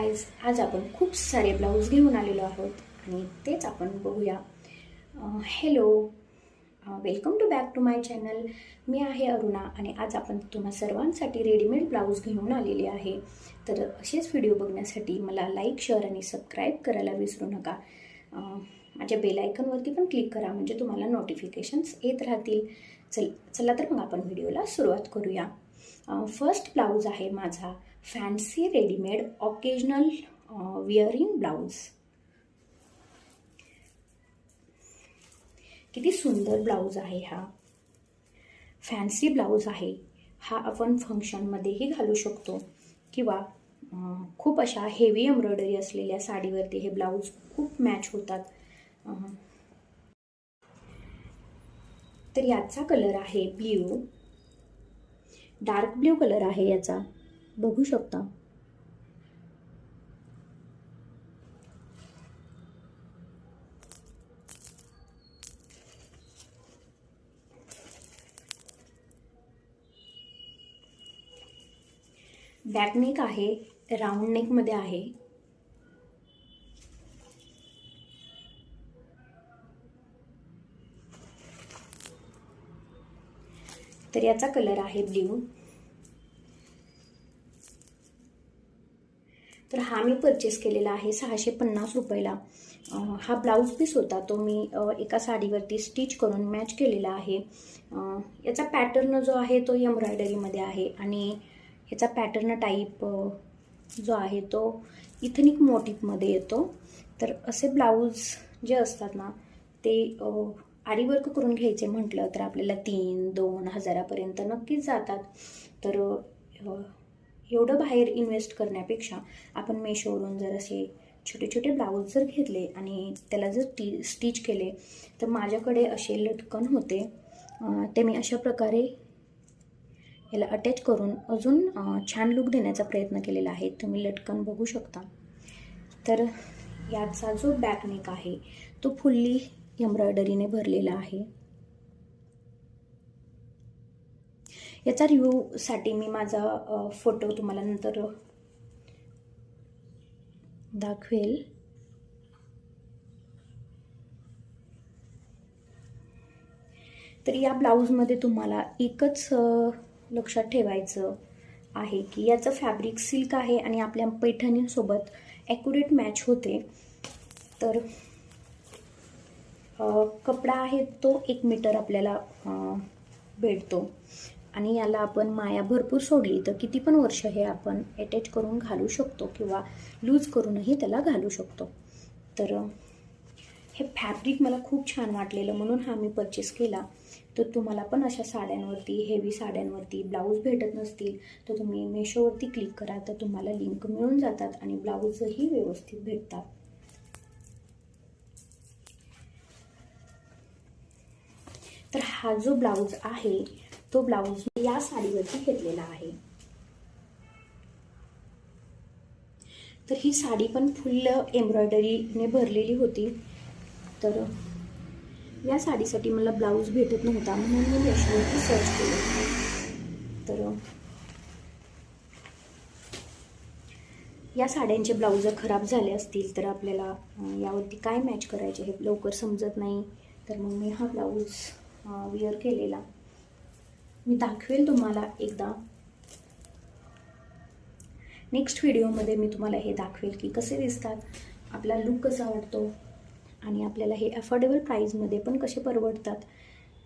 Guys, आज आपण खूप सारे ब्लाऊज घेऊन आलेलो आहोत आणि तेच आपण बघूया. Hello, welcome to back to my channel. मी आहे अरुणा आणि आज आपण तुम्हा सर्वांसाठी रेडीमेड ब्लाऊज घेऊन आलेले आहे. तर असेच व्हिडिओ बघण्यासाठी मला लाईक, शेअर आणि सबस्क्राईब करायला विसरू नका. माझ्या बेल आयकॉनवरती पण क्लिक करा, म्हणजे तुम्हाला नोटिफिकेशन्स येत राहतील. चला तर मग आपण व्हिडिओला सुरुवात करूया. फर्स्ट ब्लाऊज आहे माझा fancy readymade occasional wearing blouse. किती सुंदर ब्लाऊज आहे हा. फॅन्सी ब्लाऊज आहे हा. आपण फंक्शनमध्येही घालू शकतो किंवा खूप अशा हेवी एम्ब्रॉयडरी असलेल्या साडीवरती हे ब्लाऊज खूप मॅच होतात. तर याचा कलर आहे ब्ल्यू, डार्क ब्ल्यू कलर आहे याचा, बघू शकता. बॅक नेक आहे, राऊंड नेक मध्ये आहे. तर याचा कलर आहे ब्ल्यू. तर हा मी परचेस केलेला आहे 650 रुपयाला. हा ब्लाऊज पीस होता, तो मी एका साडीवरती स्टिच करून मॅच केलेला आहे. याचा पॅटर्न जो आहे तो एम्ब्रॉयडरीमध्ये आहे आणि याचा पॅटर्न टाईप जो आहे तो इथनिक मोटिफमध्ये येतो. तर असे ब्लाऊज जे असतात ना, ते आरीवर्क करून घ्यायचे म्हटलं तर आपल्याला 3-2 हजारापर्यंत नक्कीच जातात. तर एवढं बाहेर इन्व्हेस्ट करण्यापेक्षा आपण मेशोवरून जर असे छोटे छोटे ब्लाऊज जर घेतले आणि त्याला जर स्टिच केले, तर माझ्याकडे असे लटकन होते, ते मी अशा प्रकारे याला अटॅच करून अजून छान लुक देण्याचा प्रयत्न केलेला आहे. तुम्ही लटकन बघू शकता. तर याचा जो बॅक नेक आहे तो फुल्ली एम्ब्रॉयडरीने भरलेला आहे. याचा रिव्ह्यूसाठी मी माझा फोटो तुम्हाला नंतर दाखवेल. तर या ब्लाऊजमध्ये तुम्हाला एकच लक्षात ठेवायचं आहे की याचं फॅब्रिक सिल्क आहे आणि आपल्या पैठणींसोबत ॲक्युरेट मॅच होते. तर कपडा आहे तो 1 मीटर आपल्याला भेटतो आणि याला आपण माया भरपूर सोडली तर किती पण वर्ष हे आपण अटॅच करून घालू शकतो किंवा लूज करूनही त्याला घालू शकतो. तर हे फॅब्रिक मला खूप छान वाटलेलं म्हणून हा मी परचेस केला. तर तुम्हाला पण अशा साड्यांवरती, हेवी साड्यांवरती ब्लाऊज भेटत नसतील तर तुम्ही मेशोवरती क्लिक करा, तर तुम्हाला लिंक मिळून जातात आणि ब्लाऊजही व्यवस्थित भेटतात. तर हा जो ब्लाऊज आहे तो ब्लाऊज या साडीवरती घेतलेला आहे. तर ही साडी पण फुल एम्ब्रॉयडरीने भरलेली होती. तर या साडीसाठी मला ब्लाऊज भेटत नव्हता म्हणून मी मेशोवरती सर्च केलं. तर या साड्यांचे ब्लाऊज खराब झाले असतील तर आपल्याला यावरती काय मॅच करायचे हे लवकर समजत नाही. तर मग मी हा ब्लाऊज वेअर केलेला. मी दाखवेल तुम्हाला एकदा. नेक्स्ट व्हिडिओमध्ये मी तुम्हाला हे दाखवेल की कसे दिसतात, आपला लुक कसा वाटतो आणि आपल्याला हे अफोर्डेबल प्राईजमध्ये पण कसे परवडतात.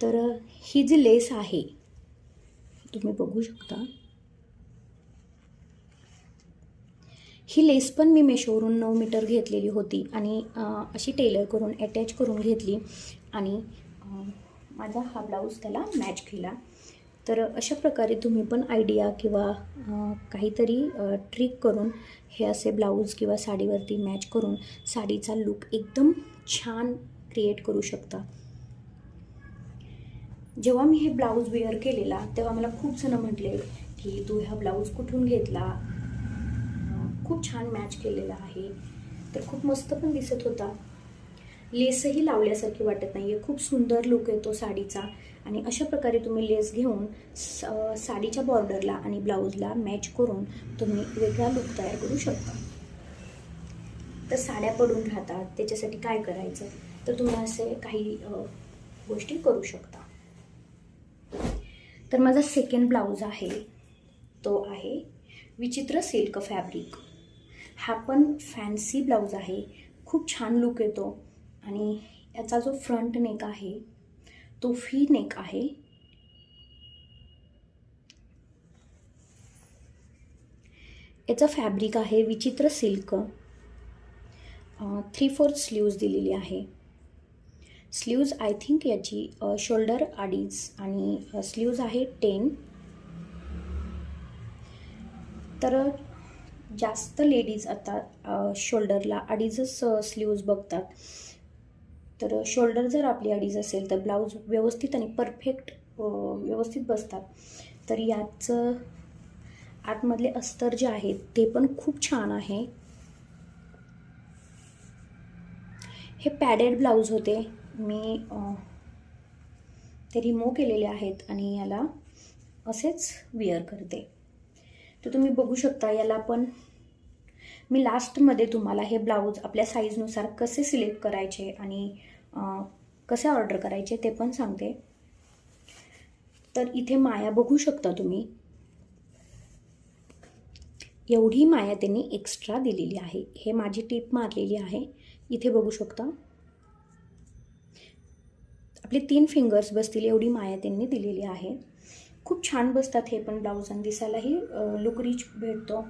तर ही जी लेस आहे तुम्ही बघू शकता. ही लेस पण मी मेशोवरून 9 मीटर घेतलेली होती आणि अशी टेलर करून अटॅच करून घेतली आणि माझा हा ब्लाऊज त्याला मॅच केला. तर अशा प्रकारे तुम्ही पण आयडिया किंवा काहीतरी ट्रिक करून हे असे ब्लाऊज किंवा साडीवरती मॅच करून साडीचा लुक एकदम छान क्रिएट करू शकता. जेव्हा मी हे ब्लाऊज वेअर केलेला तेव्हा मला खूप जण म्हटले की तू हा ब्लाऊज कुठून घेतला, खूप छान मॅच केलेला आहे. तर खूप मस्त पण दिसत होता. लेसही लावल्यासारखी वाटत नाही आहे, खूप सुंदर लुक येतो साडीचा. आणि अशा प्रकारे तुम्ही लेस घेऊन साडीच्या बॉर्डरला आणि ब्लाऊजला मॅच करून तुम्ही वेगळा लुक तयार करू शकता. तर साड्या पडून राहतात, त्याच्यासाठी काय करायचं, तर तुम्ही असे काही गोष्टी करू शकता. तर माझा सेकंड ब्लाऊज आहे तो आहे विचित्र सिल्क फॅब्रिक. हा पण फॅन्सी ब्लाऊज आहे, खूप छान लुक येतो आणि याचा जो फ्रंट नेक आहे तो व्ही नेक आहे. याचं फॅब्रिक आहे विचित्र सिल्क. 3/4 स्लीव्ज दिलेली आहे. स्लीव्ज आय थिंक याची शोल्डर 2.5 आणि स्लीव्ज आहे 10. तर जास्त लेडीज आता शोल्डरला 2.5च स्लीव्ज बघतात. तर शोल्डर जर आपली 2.5 असेल तर ब्लाऊज व्यवस्थित आणि परफेक्ट व्यवस्थित बसतात. तर याचं आतमधले अस्तर जे आहेत ते पण खूप छान आहे. हे पॅडेड ब्लाऊज होते, मी ते रिमूव्ह केलेले आहेत आणि याला असेच वेअर करते. तर तुम्ही बघू शकता याला पण मी लास्टमध्ये तुम्हाला हे ब्लाऊज आपल्या साईजनुसार कसे सिलेक्ट करायचे आणि कसे ऑर्डर करायचे ते पण सांगते. तर इथे माया बघू शकता तुम्ही, एवढी माया त्यांनी एक्स्ट्रा दिलेली आहे. हे माझी टीप मारलेली आहे, इथे बघू शकता. आपले 3 फिंगर्स बसतील एवढी माया त्यांनी दिलेली आहे. खूप छान बसतात हे पण ब्लाऊज आणि दिसायलाही लुक रिच भेटतो.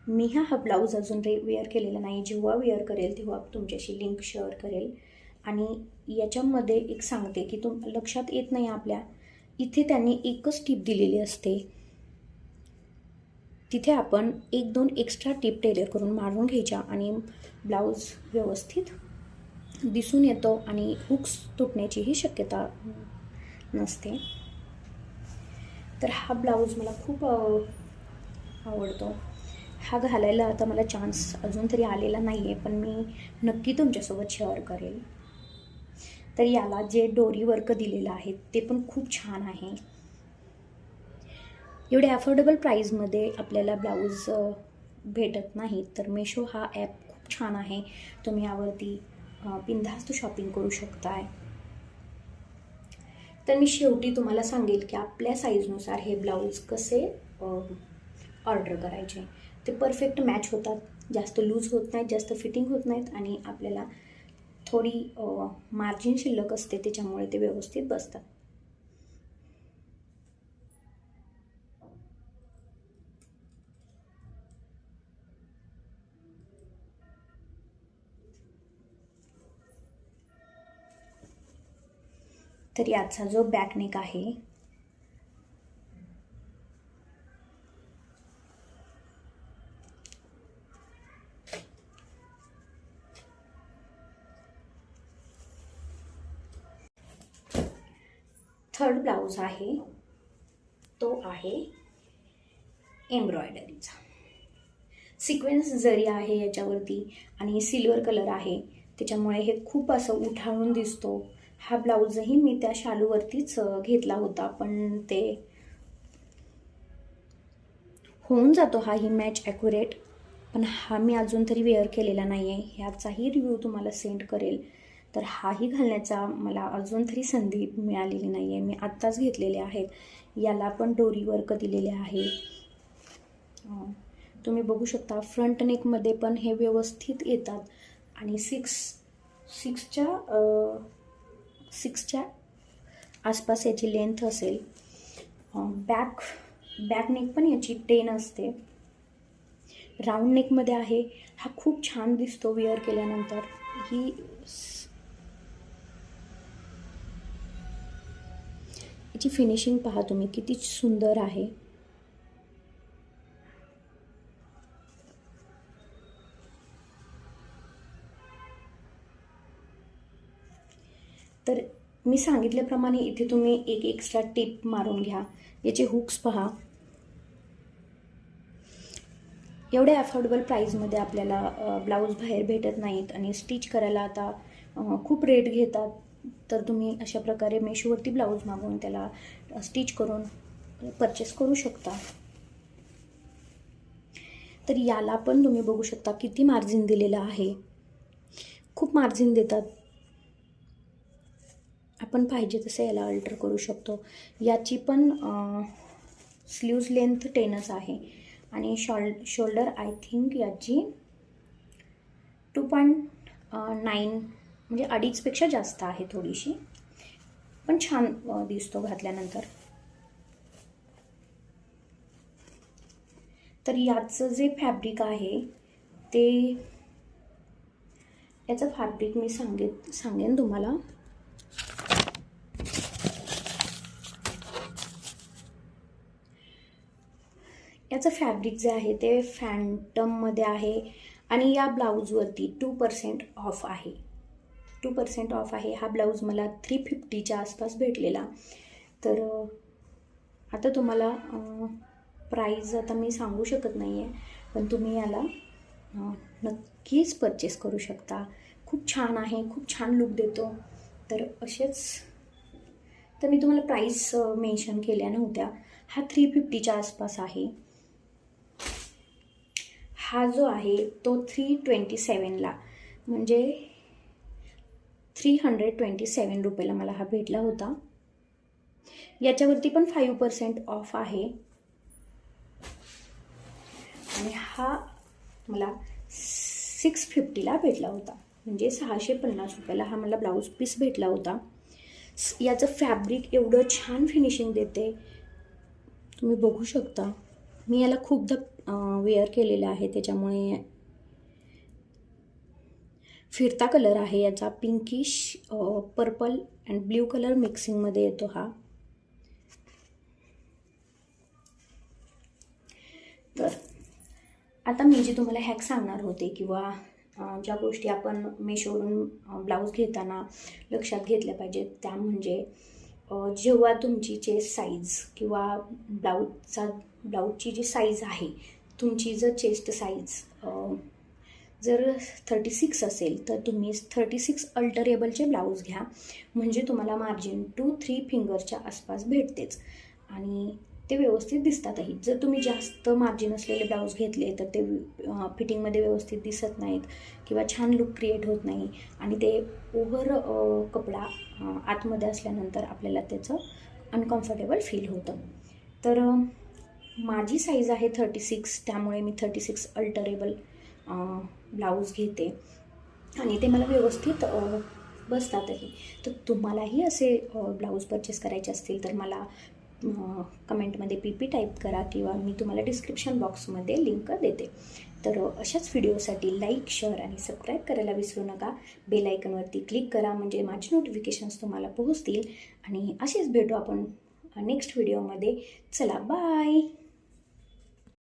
मी हा ब्लाऊज अजून वेअर केलेला नाही. जेव्हा वेअर करेल तेव्हा तुमच्याशी लिंक शेअर करेल. आणि याच्यामध्ये एक सांगते की लक्षात येत नाही आपल्या, इथे त्यांनी एकच टीप दिलेली असते, तिथे आपण 1-2 एक्स्ट्रा टीप टेलर करून मारून घ्यायच्या आणि ब्लाऊज व्यवस्थित दिसून येतो आणि हुक्स तुटण्याचीही शक्यता नसते. तर हा ब्लाऊज मला खूप आवडतो. हा घालायला आता मला चान्स अजून तरी आलेला नाही आहे, पण मी नक्की तुमच्यासोबत शेअर करेल. तर याला जे डोरी वर्क दिलेलं आहे ते पण खूप छान आहे. एवढे अफोर्डेबल प्राईजमध्ये आपल्याला ब्लाऊज भेटत नाही. तर मेशो हा ॲप खूप छान आहे. तुम्ही यावरती बिनधास्त शॉपिंग करू शकताय. तर मी शेवटी तुम्हाला सांगेल की आपल्या साईजनुसार हे ब्लाऊज कसे ऑर्डर करायचे. ते परफेक्ट मॅच होतात, जास्त लूज होत नाहीत, जास्त फिटिंग होत नाहीत आणि आपल्याला थोडी मार्जिन शिल्लक असते, त्याच्यामुळे ते व्यवस्थित बसतात. तर याचा जो बॅक नेक आहे थर्ड ब्लाऊज आहे तो आहे एम्ब्रॉयडरीचा. सिक्वेन्स जरी आहे याच्यावरती आणि सिल्वर कलर आहे, त्याच्यामुळे हे खूप असं उठाळून दिसतो. हा ब्लाऊजही मी त्या शालूवरतीच घेतला होता, पण ते होऊन जातो हाही मॅच ॲक्युरेट. पण हा मी अजून तरी वेअर केलेला नाही आहे. ह्याचाही रिव्ह्यू तुम्हाला सेंड करेल. तर हाही घालण्याचा मला अजून तरी संधी मिळालेली नाही आहे. मी आत्ताच घेतलेले आहेत. याला पण डोरी वर्क दिलेले आहे. तुम्ही बघू शकता फ्रंट नेकमध्ये पण हे व्यवस्थित येतात आणि सिक्सच्या आसपास याची लेंथ असेल. बॅक नेक पण याची 10 असते. राऊंड नेकमध्ये आहे. हा खूप छान दिसतो वेअर केल्यानंतर. याची फिनिशिंग पहा तुम्ही किती सुंदर आहे. तर मी सांगितल्याप्रमाणे इथे तुम्ही एक एक्स्ट्रा टिप मारून घ्या. याचे हुक्स पहा. एवढ्या अफोर्डेबल प्राईजमध्ये आपल्याला ब्लाऊज बाहेर भेटत नाहीत आणि स्टिच करायला आता खूप रेट घेतात. तर तुम्ही अशा प्रकारे मेशोवरती ब्लाऊज मागवून त्याला स्टिच करून परचेस करू शकता. तर याला पण तुम्ही बघू शकता किती मार्जिन दिलेलं आहे. खूप मार्जिन देतात. आपण पाहिजे तसं याला अल्टर करू शकतो. याची पण स्लीव्ज लेंथ 10च आहे आणि शोल्डर आय थिंक याची 2.9 म्हणजे 2.5पेक्षा जास्त आहे थोडीशी, पण छान दिसतो घातल्यानंतर. तर याचं जे फॅब्रिक आहे ते, याचं फॅब्रिक मी सांगेन तुम्हाला. याचं फॅब्रिक जे आहे ते फॅन्टममध्ये आहे आणि या ब्लाऊजवरती 2% ऑफ आहे. 2% ऑफ आहे. हा ब्लाऊज मला 350च्या आसपास भेटलेला. तर आता तुम्हाला प्राईज आता मी सांगू शकत नाही आहे, पण तुम्ही याला नक्कीच परचेस करू शकता. खूप छान आहे, खूप छान लुक देतो. तर मी तुम्हाला प्राईस मेन्शन केल्या नव्हत्या. हा 350च्या आसपास आहे. हा जो आहे तो 327ला म्हणजे 327 रुपयाला मला हा भेटला होता. याच्यावरती पण 5% ऑफ आहे आणि हा मला 650ला भेटला होता, म्हणजे 650 रुपयाला हा मला ब्लाऊज पीस भेटला होता. याचं फॅब्रिक एवढं छान फिनिशिंग देते, तुम्ही बघू शकता. मी याला खूपदा वेअर केलेलं आहे, त्याच्यामुळे फिरता कलर आहे याचा, pinkish purple and blue colour मिक्सिंगमध्ये येतो हा. तर आता मी जे तुम्हाला हॅक सांगणार होते किंवा ज्या गोष्टी आपण मेशोवरून ब्लाऊज घेताना लक्षात घेतल्या पाहिजेत, त्या म्हणजे जेव्हा तुमची चेस्ट साईज किंवा ब्लाऊजची जी साईज आहे, तुमची जर चेस्ट साईज जर 36 असेल तर तुम्ही 36 अल्टरेबलचे ब्लाऊज घ्या, म्हणजे तुम्हाला मार्जिन 2-3 फिंगरच्या आसपास भेटतेच आणि ते व्यवस्थित दिसतातही. जर तुम्ही जास्त मार्जिन असलेले ब्लाऊज घेतले तर ते फिटिंगमध्ये व्यवस्थित दिसत नाहीत किंवा छान लुक क्रिएट होत नाही आणि ते ओव्हर कपडा आतमध्ये असल्यानंतर आपल्याला त्याचं अनकम्फर्टेबल फील होतं. तर माझी साईज आहे 36, त्यामुळे मी 36 अल्टरेबल ब्लाऊज घेते आणि ते मला व्यवस्थित बसतातही. तर तुम्हालाही असे ब्लाऊज परचेस करायचे असतील तर मला कमेंटमध्ये PP टाईप करा किंवा मी तुम्हाला डिस्क्रिप्शन बॉक्समध्ये लिंक देते. तर अशाच व्हिडिओसाठी लाईक, शेअर आणि सबस्क्राईब करायला विसरू नका. बेल आयकॉनवरती क्लिक करा, म्हणजे माझे नोटिफिकेशन्स तुम्हाला पोहोचतील आणि असेच भेटू आपण नेक्स्ट व्हिडिओमध्ये. चला, बाय.